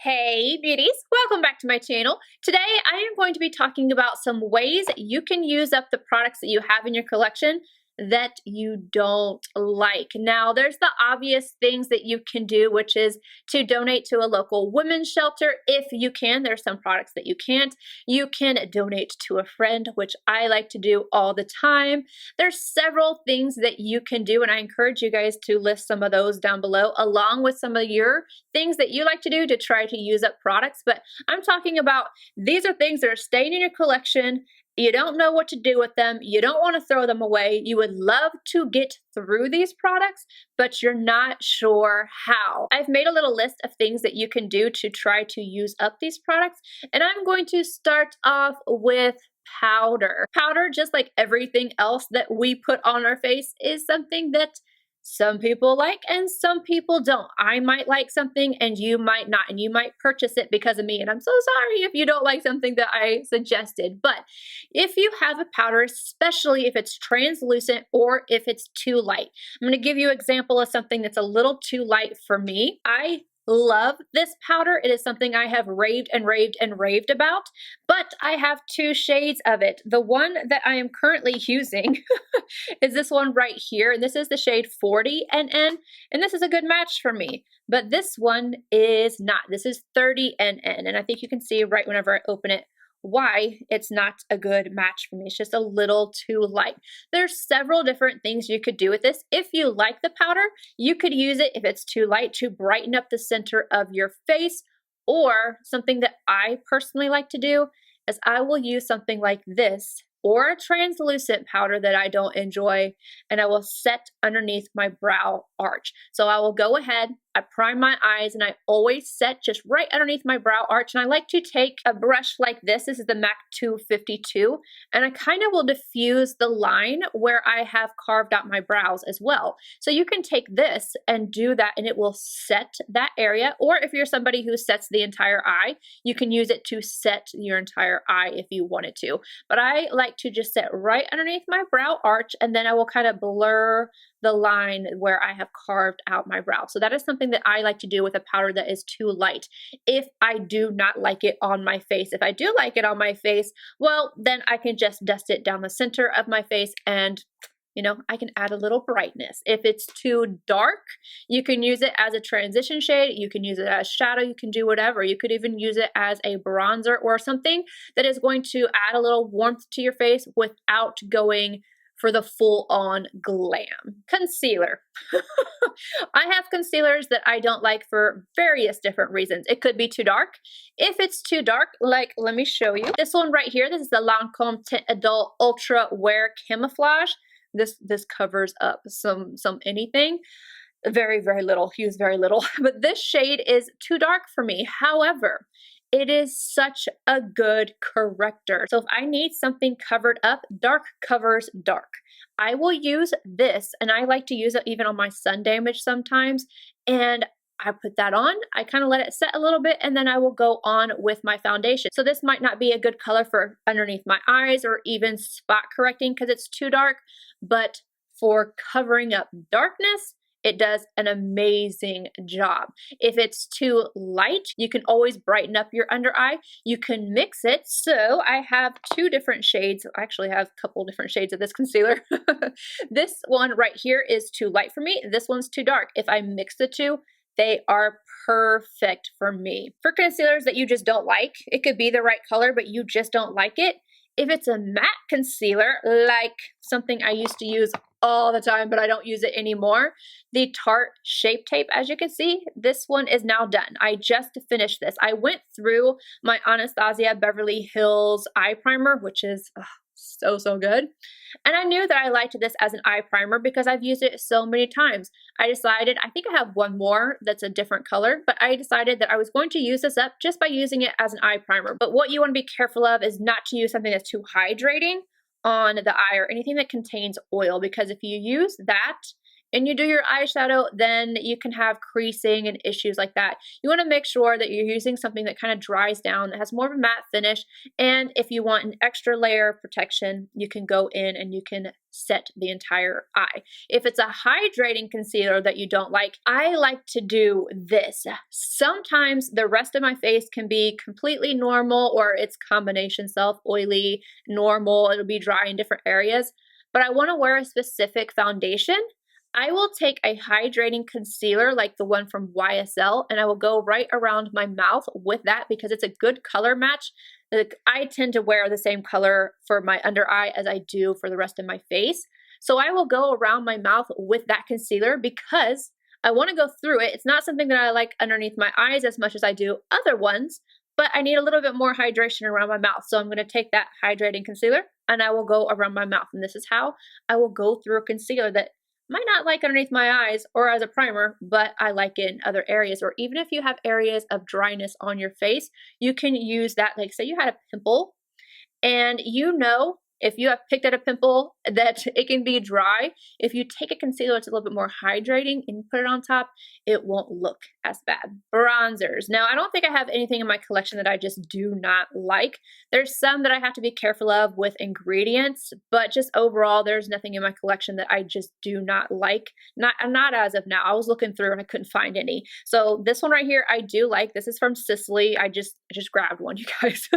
Hey beauties, welcome back to my channel. Today I am going to be talking about some ways you can use up the products that you have in your collection that you don't like. Now there's the obvious things that you can do, which is to donate to a local women's shelter if you can. There's some products that you can't. You can donate to a friend, which I like to do all the time. There's several things that you can do, and I encourage you guys to list some of those down below along with some of your things that you like to do to try to use up products. But I'm talking about these are things that are staying in your collection. You don't know what to do with them. You don't want to throw them away. You would love to get through these products, but you're not sure how. I've made a little list of things that you can do to try to use up these products, and I'm going to start off with powder. Powder, just like everything else that we put on our face, is something that some people like and some people don't. I might like something and you might not, and you might purchase it because of me, and I'm so sorry if you don't like something that I suggested. But if you have a powder, especially if it's translucent or if it's too light, I'm going to give you an example of something that's a little too light for me. I love this powder. It is something I have raved and raved and raved about, but I have two shades of it. The one that I am currently using is this one right here, and this is the shade 40NN, and this is a good match for me, but this one is not. This is 30NN, and I think you can see right whenever I open it why it's not a good match for me. It's just a little too light. There's several different things you could do with this. If you like the powder, you could use it if it's too light to brighten up the center of your face, or something that I personally like to do is I will use something like this or a translucent powder that I don't enjoy, and I will set underneath my brow arch. So I will go ahead, I prime my eyes, and I always set just right underneath my brow arch. And I like to take a brush like this. This is the MAC 252, and I kind of will diffuse the line where I have carved out my brows as well. So you can take this and do that, and it will set that area. Or if you're somebody who sets the entire eye, you can use it to set your entire eye if you wanted to. But I like to just set right underneath my brow arch, and then I will kind of blur the line where I have carved out my brow. So that is something that I like to do with a powder that is too light if I do not like it on my face. If I do like it on my face, well, then I can just dust it down the center of my face, and you know, I can add a little brightness. If it's too dark, you can use it as a transition shade. You can use it as shadow. You can do whatever. You could even use it as a bronzer or something that is going to add a little warmth to your face without going for the full-on glam. Concealer. I have concealers that I don't like for various different reasons. It could be too dark. If it's too dark, like, let me show you. This one right here, this is the LANCOME Tint Idole Ultra Wear Camouflage. This covers up some anything. Very, very little, use very little. But this shade is too dark for me. However, it is such a good corrector. So if I need something covered up, dark covers dark. I will use this, and I like to use it even on my sun damage sometimes. And I put that on, I kind of let it set a little bit, and then I will go on with my foundation. So this might not be a good color for underneath my eyes or even spot correcting because it's too dark, but for covering up darkness, it does an amazing job. If it's too light, you can always brighten up your under eye. You can mix it. So I have two different shades. I actually have a couple different shades of this concealer. This one right here is too light for me. This one's too dark. If I mix the two, they are perfect for me. For concealers that you just don't like, it could be the right color, but you just don't like it. If it's a matte concealer, like something I used to use all the time, but I don't use it anymore, the Tarte Shape Tape, as you can see, this one is now done. I just finished this. I went through my Anastasia Beverly Hills eye primer, which is so good. And I knew that I liked this as an eye primer because I've used it so many times. I decided, I think I have one more that's a different color, but I decided that I was going to use this up just by using it as an eye primer. But what you want to be careful of is not to use something that's too hydrating on the eye or anything that contains oil, because if you use that, and you do your eyeshadow, then you can have creasing and issues like that. You want to make sure that you're using something that kind of dries down, that has more of a matte finish, and if you want an extra layer of protection, you can go in and you can set the entire eye. If it's a hydrating concealer that you don't like, I like to do this. Sometimes the rest of my face can be completely normal, or it's combination self, oily, normal, it'll be dry in different areas, but I want to wear a specific foundation. I will take a hydrating concealer like the one from YSL, and I will go right around my mouth with that because it's a good color match. I tend to wear the same color for my under eye as I do for the rest of my face. So I will go around my mouth with that concealer because I want to go through it. It's not something that I like underneath my eyes as much as I do other ones, but I need a little bit more hydration around my mouth. So I'm going to take that hydrating concealer and I will go around my mouth. And this is how I will go through a concealer that might not like underneath my eyes or as a primer, but I like it in other areas. Or even if you have areas of dryness on your face, you can use that. Like say you had a pimple and you know if you have picked at a pimple that it can be dry, if you take a concealer that's a little bit more hydrating and put it on top, it won't look as bad. Bronzers. Now, I don't think I have anything in my collection that I just do not like. There's some that I have to be careful of with ingredients, but just overall, there's nothing in my collection that I just do not like. Not as of now. I was looking through and I couldn't find any. So this one right here, I do like. This is from Sicily. I just grabbed one, you guys.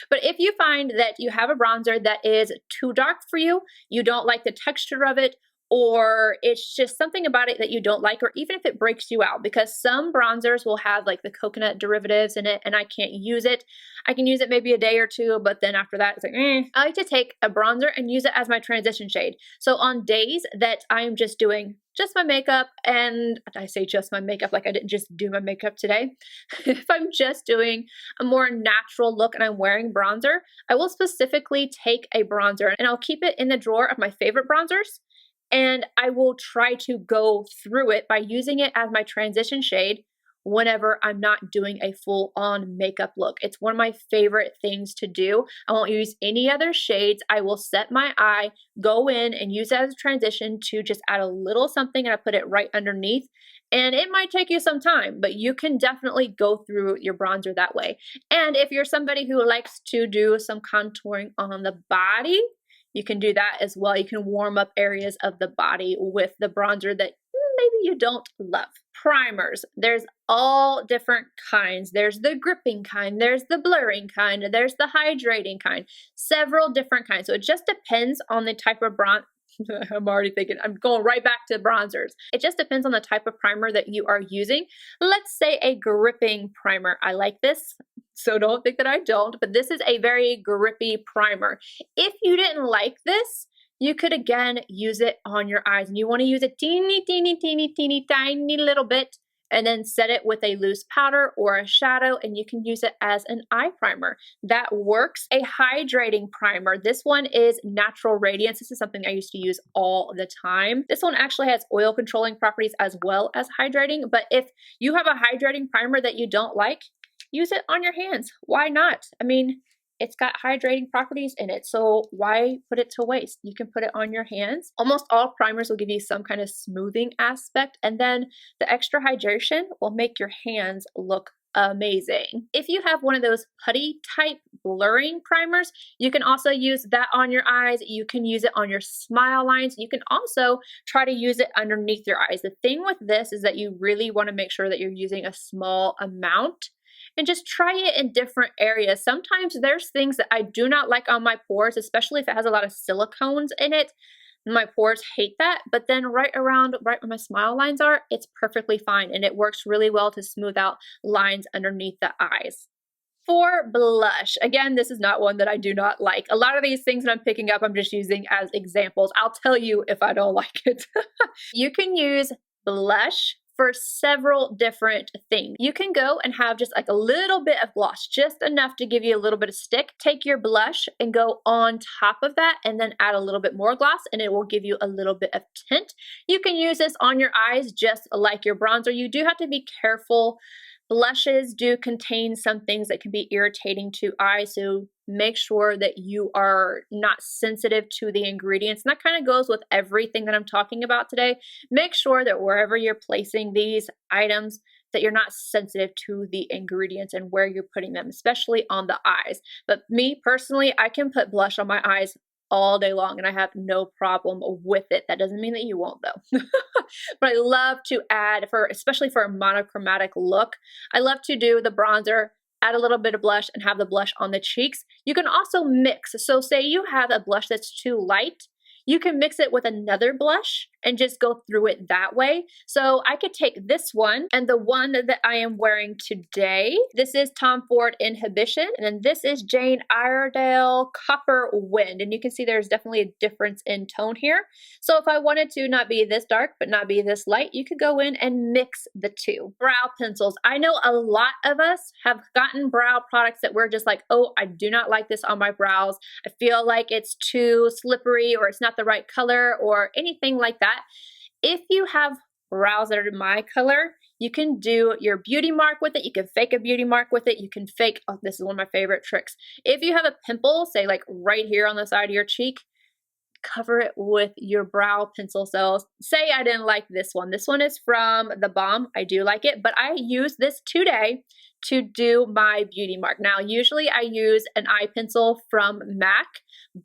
But if you find that you have a bronzer that is too dark for you, you don't like the texture of it, or it's just something about it that you don't like, or even if it breaks you out, because some bronzers will have like the coconut derivatives in it and I can't use it. I can use it maybe a day or two, but then after that, it's like, I like to take a bronzer and use it as my transition shade. So on days that I'm just doing just my makeup, and I say just my makeup like I didn't just do my makeup today. If I'm just doing a more natural look and I'm wearing bronzer, I will specifically take a bronzer and I'll keep it in the drawer of my favorite bronzers. And I will try to go through it by using it as my transition shade whenever I'm not doing a full-on makeup look. It's one of my favorite things to do. I won't use any other shades. I will set my eye, go in and use it as a transition to just add a little something, and I put it right underneath. And it might take you some time, but you can definitely go through your bronzer that way. And if you're somebody who likes to do some contouring on the body, you can do that as well. You can warm up areas of the body with the bronzer that maybe you don't love. Primers. There's all different kinds. There's the gripping kind, there's the blurring kind, there's the hydrating kind, several different kinds. So it just depends on the type of bronzer. I'm already thinking, I'm going right back to bronzers. It just depends on the type of primer that you are using. Let's say a gripping primer. I like this, so don't think that I don't, but this is a very grippy primer. If you didn't like this, you could again use it on your eyes, and you want to use a teeny tiny little bit, and then set it with a loose powder or a shadow, and you can use it as an eye primer. That works. A hydrating primer. This one is Natural Radiance. This is something I used to use all the time. This one actually has oil controlling properties as well as hydrating, but if you have a hydrating primer that you don't like, use it on your hands. Why not? I mean, it's got hydrating properties in it, so why put it to waste? You can put it on your hands. Almost all primers will give you some kind of smoothing aspect, and then the extra hydration will make your hands look amazing. If you have one of those putty type blurring primers, you can also use that on your eyes. You can use it on your smile lines. You can also try to use it underneath your eyes. The thing with this is that you really want to make sure that you're using a small amount, and just try it in different areas. Sometimes there's things that I do not like on my pores, especially if it has a lot of silicones in it. My pores hate that, but then right where my smile lines are, it's perfectly fine, and it works really well to smooth out lines underneath the eyes. For blush, again, this is not one that I do not like. A lot of these things that I'm picking up, I'm just using as examples. I'll tell you if I don't like it. You can use blush for several different things. You can go and have just like a little bit of gloss, just enough to give you a little bit of stick. Take your blush and go on top of that, and then add a little bit more gloss, and it will give you a little bit of tint. You can use this on your eyes just like your bronzer. You do have to be careful Blushes do contain some things that can be irritating to eyes, so make sure that you are not sensitive to the ingredients. And that kind of goes with everything that I'm talking about today. Make sure that wherever you're placing these items, that you're not sensitive to the ingredients and where you're putting them, especially on the eyes. But me personally, I can put blush on my eyes all day long and I have no problem with it. That doesn't mean that you won't though. But I love to add, especially for a monochromatic look, I love to do the bronzer, add a little bit of blush, and have the blush on the cheeks. You can also mix. So say you have a blush that's too light, you can mix it with another blush and just go through it that way. So I could take this one and the one that I am wearing today. This is Tom Ford Inhibition, and then this is Jane Iredale Copper Wind. And you can see there's definitely a difference in tone here. So if I wanted to not be this dark but not be this light, you could go in and mix the two. Brow pencils. I know a lot of us have gotten brow products that we're just like, oh, I do not like this on my brows. I feel like it's too slippery or it's not the right color or anything like that. If you have brows that are my color, you can do your beauty mark with it. You can fake a beauty mark with it. You can fake, oh, this is one of my favorite tricks. If you have a pimple, say like right here on the side of your cheek, cover it with your brow pencil. So say I didn't like this one. This one is from The Balm. I do like it, but I use this today to do my beauty mark. Now, usually I use an eye pencil from MAC,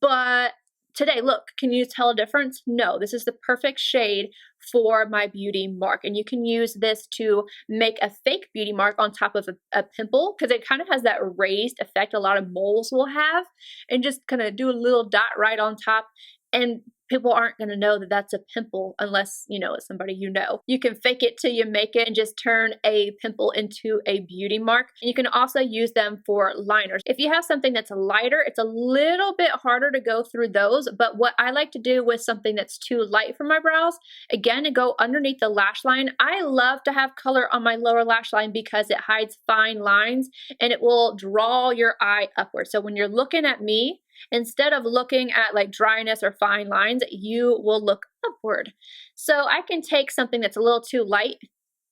but today, look, can you tell a difference? No, this is the perfect shade for my beauty mark. And you can use this to make a fake beauty mark on top of a pimple, because it kind of has that raised effect a lot of moles will have, and just kind of do a little dot right on top. And people aren't going to know that that's a pimple unless, you know, it's somebody you know. You can fake it till you make it and just turn a pimple into a beauty mark. And you can also use them for liners. If you have something that's lighter, it's a little bit harder to go through those. But what I like to do with something that's too light for my brows, again, to go underneath the lash line. I love to have color on my lower lash line because it hides fine lines and it will draw your eye upward. So when you're looking at me, instead of looking at like dryness or fine lines, you will look upward. So I can take something that's a little too light,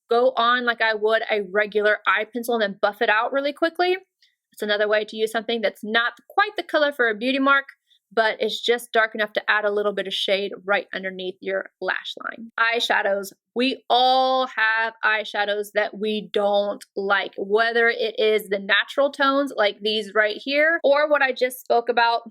go on like I would a regular eye pencil, and then buff it out really quickly. It's another way to use something that's not quite the color for a beauty mark, but it's just dark enough to add a little bit of shade right underneath your lash line. Eyeshadows. We all have eyeshadows that we don't like, whether it is the natural tones like these right here, or what I just spoke about,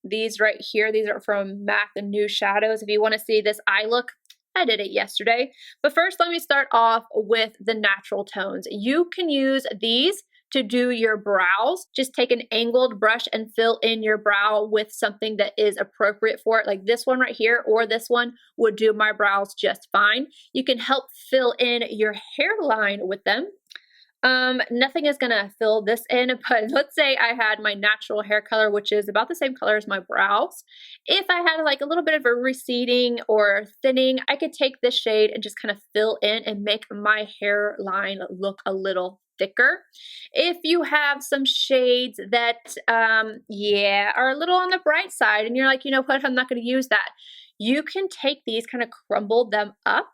these right here. These are from MAC, the new shadows. If you want to see this eye look, I did it yesterday. But first, let me start off with the natural tones. You can use these to do your brows. Just take an angled brush and fill in your brow with something that is appropriate for it. Like this one right here or this one would do my brows just fine. You can help fill in your hairline with them. Nothing is gonna fill this in, but let's say I had my natural hair color, which is about the same color as my brows. If I had like a little bit of a receding or thinning, I could take this shade and just kind of fill in and make my hairline look a little thicker. If you have some shades that, are a little on the bright side and you're like, you know what, I'm not gonna use that. You can take these, kind of crumble them up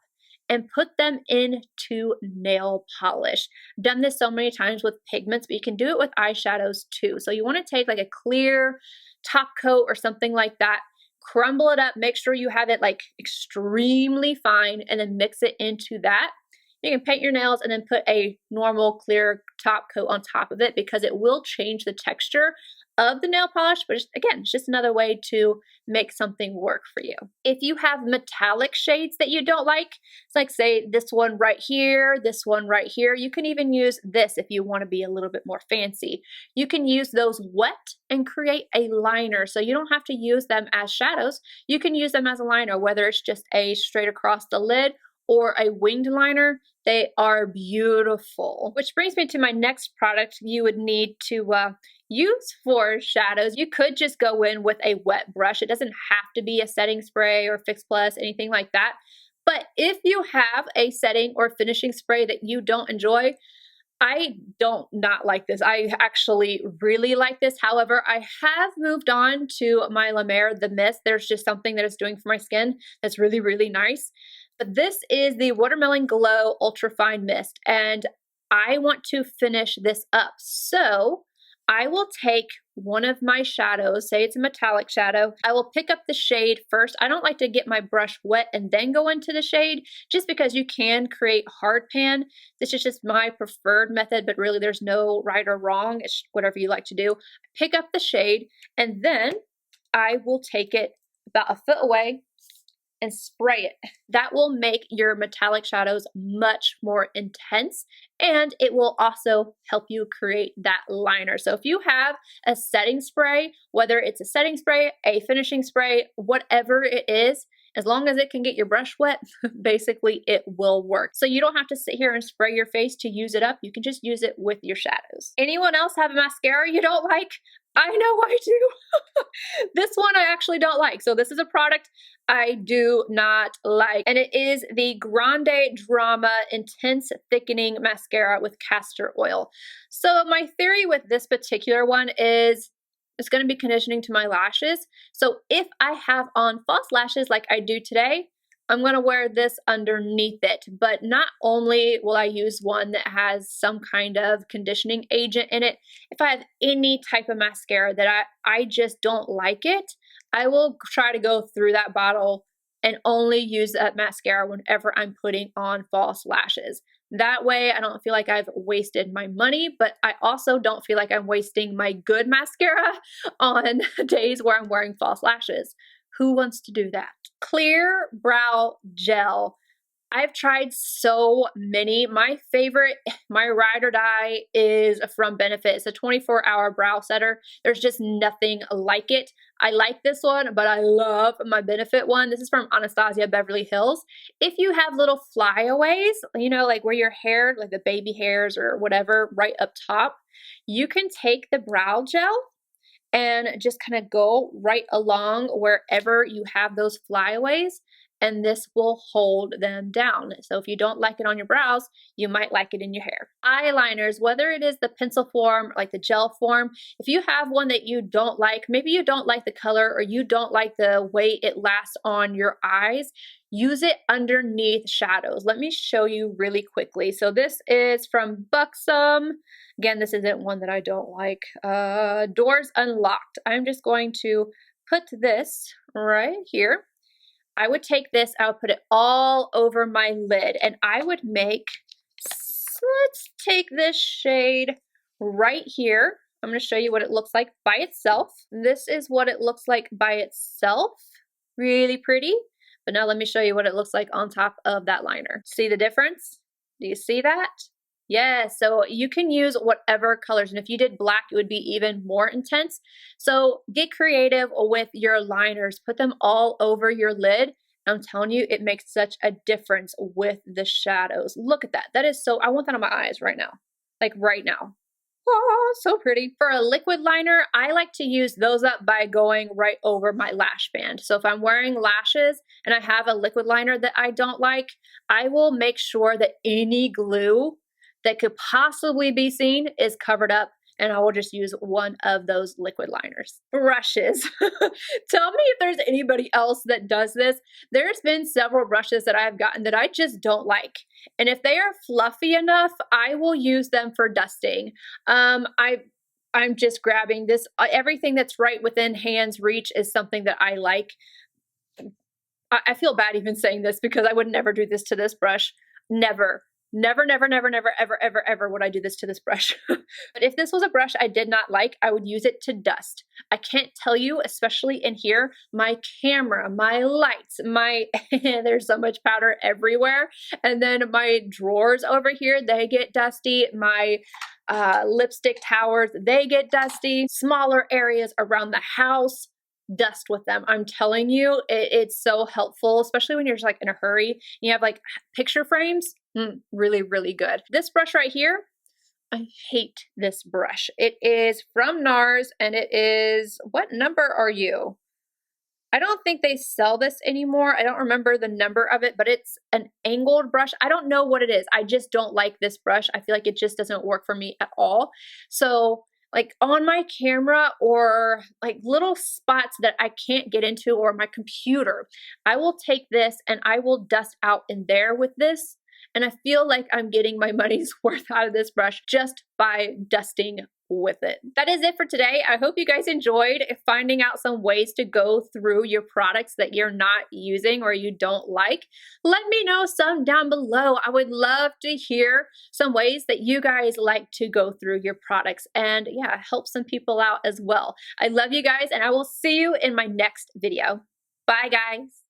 and put them into nail polish. Done this so many times with pigments, but you can do it with eyeshadows too. So you want to take like a clear top coat or something like that, crumble it up, make sure you have it like extremely fine, and then mix it into that. You can paint your nails and then put a normal clear top coat on top of it, because it will change the texture of the nail polish, but again, it's just another way to make something work for you. If you have metallic shades that you don't like, it's like say this one right here, this one right here, you can even use this if you want to be a little bit more fancy. You can use those wet and create a liner, so you don't have to use them as shadows. You can use them as a liner, whether it's just a straight across the lid or a winged liner. They are beautiful. Which brings me to my next product you would need to use for shadows. You could just go in with a wet brush. It doesn't have to be a setting spray or Fix Plus, anything like that. But if you have a setting or finishing spray that you don't enjoy, I don't not like this. I actually really like this. However, I have moved on to my La Mer, the Mist. There's just something that it's doing for my skin that's really, really nice. But this is the Watermelon Glow Ultra Fine Mist, and I want to finish this up. So I will take one of my shadows, say it's a metallic shadow. I will pick up the shade first. I don't like to get my brush wet and then go into the shade, just because you can create hard pan. This is just my preferred method, but really there's no right or wrong. It's whatever you like to do. Pick up the shade, and then I will take it about a foot away and spray it. That will make your metallic shadows much more intense, and it will also help you create that liner. So if you have a setting spray, whether it's a setting spray, a finishing spray, whatever it is, as long as it can get your brush wet, basically it will work. So you don't have to sit here and spray your face to use it up. You can just use it with your shadows. Anyone else have a mascara you don't like? I know I do. This one I actually don't like. So this is a product I do not like, and it is the Grande Drama Intense Thickening Mascara with castor oil. So my theory with this particular one is it's going to be conditioning to my lashes. So if I have on false lashes like I do today, I'm going to wear this underneath it. But not only will I use one that has some kind of conditioning agent in it, if I have any type of mascara that I just don't like it, I will try to go through that bottle and only use that mascara whenever I'm putting on false lashes. That way I don't feel like I've wasted my money, but I also don't feel like I'm wasting my good mascara on days where I'm wearing false lashes. Who wants to do that? Clear brow gel. I've tried so many. My favorite, my ride or die, is from Benefit. It's a 24-hour brow setter. There's just nothing like it. I like this one, but I love my Benefit one. This is from Anastasia Beverly Hills. If you have little flyaways, you know, like where your hair, like the baby hairs or whatever, right up top, you can take the brow gel and just kind of go right along wherever you have those flyaways, and this will hold them down. So if you don't like it on your brows, you might like it in your hair. Eyeliners, whether it is the pencil form, like the gel form, if you have one that you don't like, maybe you don't like the color or you don't like the way it lasts on your eyes, use it underneath shadows. Let me show you really quickly. So this is from Buxom. Again, this isn't one that I don't like. Doors Unlocked. I'm just going to put this right here. I would take this, I would put it all over my lid, and I would make, let's take this shade right here. I'm going to show you what it looks like by itself. This is what it looks like by itself. Really pretty. But now let me show you what it looks like on top of that liner. See the difference? Do you see that? Yeah, so you can use whatever colors, and if you did black, it would be even more intense. So get creative with your liners. Put them all over your lid. I'm telling you, it makes such a difference with the shadows. Look at that. That is so, I want that on my eyes right now. Like right now. Oh, so pretty. For a liquid liner, I like to use those up by going right over my lash band. So if I'm wearing lashes and I have a liquid liner that I don't like, I will make sure that any glue that could possibly be seen is covered up, and I will just use one of those liquid liners. Brushes. Tell me if there's anybody else that does this. There's been several brushes that I have gotten that I just don't like. And if they are fluffy enough, I will use them for dusting. I'm just grabbing this. Everything that's right within hand's reach is something that I like. I feel bad even saying this because I would never do this to this brush. Never. Never, never, never, never, ever, ever, ever would I do this to this brush. But if this was a brush I did not like, I would use it to dust. I can't tell you, especially in here, my camera, my lights, there's so much powder everywhere. And then my drawers over here, they get dusty. My lipstick towers, they get dusty. Smaller areas around the house, dust with them. I'm telling you, it's so helpful, especially when you're just like in a hurry. You have like picture frames. Really, really good. This brush right here, I hate this brush. It is from NARS, and it is, what number are you? I don't think they sell this anymore. I don't remember the number of it, but it's an angled brush. I don't know what it is. I just don't like this brush. I feel like it just doesn't work for me at all. So like on my camera or like little spots that I can't get into, or my computer, I will take this and I will dust out in there with this. and I feel like I'm getting my money's worth out of this brush just by dusting with it. That is it for today. I hope you guys enjoyed finding out some ways to go through your products that you're not using or you don't like. Let me know some down below. I would love to hear some ways that you guys like to go through your products and yeah, help some people out as well. I love you guys and I will see you in my next video. Bye guys.